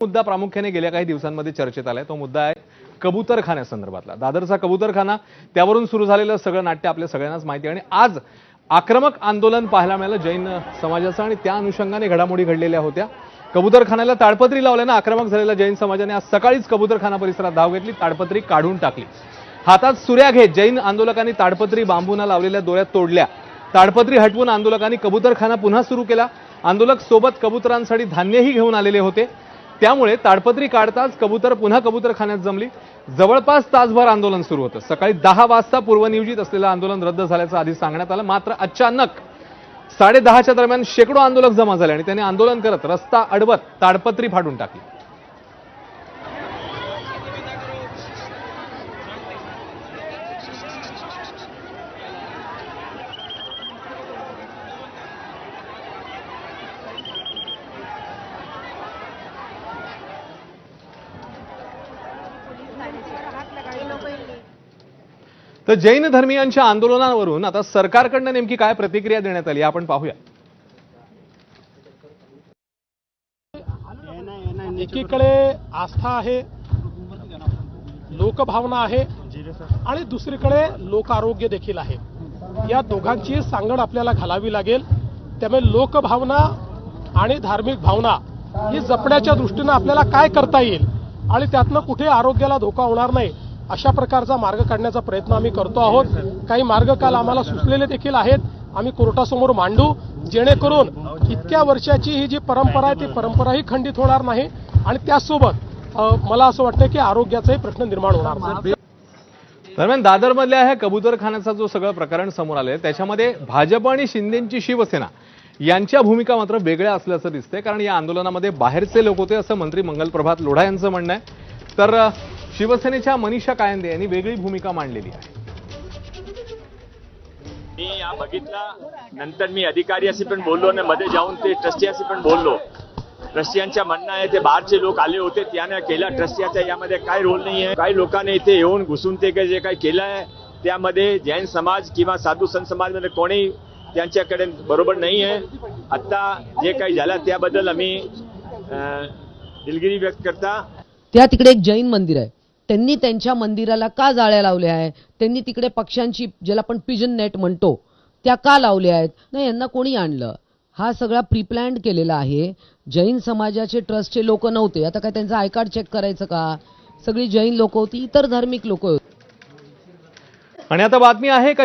मुद्दा प्रामुख्याने गेल्या काही दिवसांमध्ये चर्चेत आलाय तो मुद्दा आहे कबूतरखान्यासंदर्भातला। दादरचा कबूतरखाना, त्यावरून सुरू झालेलं सगळं नाट्य आपल्या सगळ्यांनाच माहिती आहे। आणि आज आक्रमक आंदोलन पाहायला मिळालं जैन समाजाचं आणि त्या अनुषंगाने घडामोडी घडलेल्या होत्या। कबूतरखान्याला ताडपत्री लावल्यानं आक्रमक झालेल्या जैन समाजाने आज सकाळीच कबूतरखाना परिसरात धाव घेतली, ताडपत्री काढून टाकली। हातात सुऱ्या घेत जैन आंदोलकांनी ताडपत्री बांबूना लावलेल्या दोऱ्या तोडल्या। ताडपत्री हटवून आंदोलकांनी कबूतरखाना पुन्हा सुरू केला। आंदोलक सोबत कबुतरांसाठी धान्यही घेऊन आलेले होते, त्यामुळे ताडपत्री काढताच कबूतर पुन्हा कबूतरखान्यात जमली। जवळपास तासभर आंदोलन सुरू होतं। सकाळी 10 वाजता पूर्वनियोजित असलेलं आंदोलन रद्द झाल्याचं आधी सांगण्यात आलं, मात्र अचानक 10:30च्या दरम्यान शेकडो आंदोलक जमा झाले आणि त्यांनी आंदोलन करत रस्ता अडवत ताडपत्री फाडून टाकली। तर जैन धर्मीयांच्या आंदोलनावरून आता सरकारकडून नेमकी काय प्रतिक्रिया देण्यात आली आपण पाहूया। एकीकडे आस्था आहे, लोकभावना आहे आणि दुसरीकडे लोक आरोग्य देखील आहे। या दोघांची सांगड आपल्याला घालावी लागेल। त्यामुळे लोकभावना आणि धार्मिक भावना ही जपण्याच्या दृष्टीने आपल्याला काय करता येईल आणि त्यातनं कुठे आरोग्याला धोका होणार नाही अशा प्रकारचा मार्ग काढण्याचा प्रयत्न आम्ही करतो आहोत। काही मार्ग काल आम्हाला सुचलेले देखील आहेत, आम्ही कोर्टासमोर मांडू, जेणेकरून इतक्या वर्षाची ही जी परंपरा आहे ती परंपराही खंडित होणार नाही आणि त्यासोबत मला असं वाटतं की आरोग्याचाही प्रश्न निर्माण होणार नाही। दरम्यान दादरमधल्या ह्या कबूतरखान्याचा जो सगळं प्रकरण समोर आलंय त्याच्यामध्ये भाजप आणि शिंदेची शिवसेना यांच्या भूमिका मात्र वेगळ्या असल्याचं दिसतंय, कारण या आंदोलनामध्ये बाहेरचे लोक होते असं मंत्री मंगलप्रभात लोढा यांचं म्हणणं आहे। तर शिवसेनेच्या मनीषा कायंदे यांनी वेगळी भूमिका मांडलेली आहे। मी या बघितला नंतर मी अधिकाऱ्याशी पण बोललो आणि मध्ये जाऊन ते ट्रस्टियांशी पण बोललो। ट्रस्टियांच्या म्हणणं आहे ते बाहेरचे लोक आले होते, त्याने केला, ट्रस्टियाचा यामध्ये काय रोल नाही आहे। काही लोकांनी इथे येऊन घुसून ते जे काही केलं आहे त्यामध्ये जैन समाज किंवा साधू संत समाजमध्ये कोणी त्यांच्याकडे बरोबर नाही आहे। आता जे काही झालं त्याबद्दल आम्ही दिलगिरी व्यक्त करता। त्या तिकडे एक जैन मंदिर आहे, त्यांनी त्यांच्या मंदिराला का जाळ्या लावल्या आहेत, त्यांनी तिकडे पक्ष्यांची ज्याला आपण पिजन नेट म्हणतो त्या का लावल्या आहेत, नाही यांना कोणी आणलं? हा सगळा प्रीप्लॅन्ड केलेला आहे। जैन समाजाचे ट्रस्टचे लोक नव्हते, आता काय त्यांचं आय कार्ड चेक करायचं का? सगळी जैन लोक होती, इतर धार्मिक लोक होती। आणि आता बातमी आहे का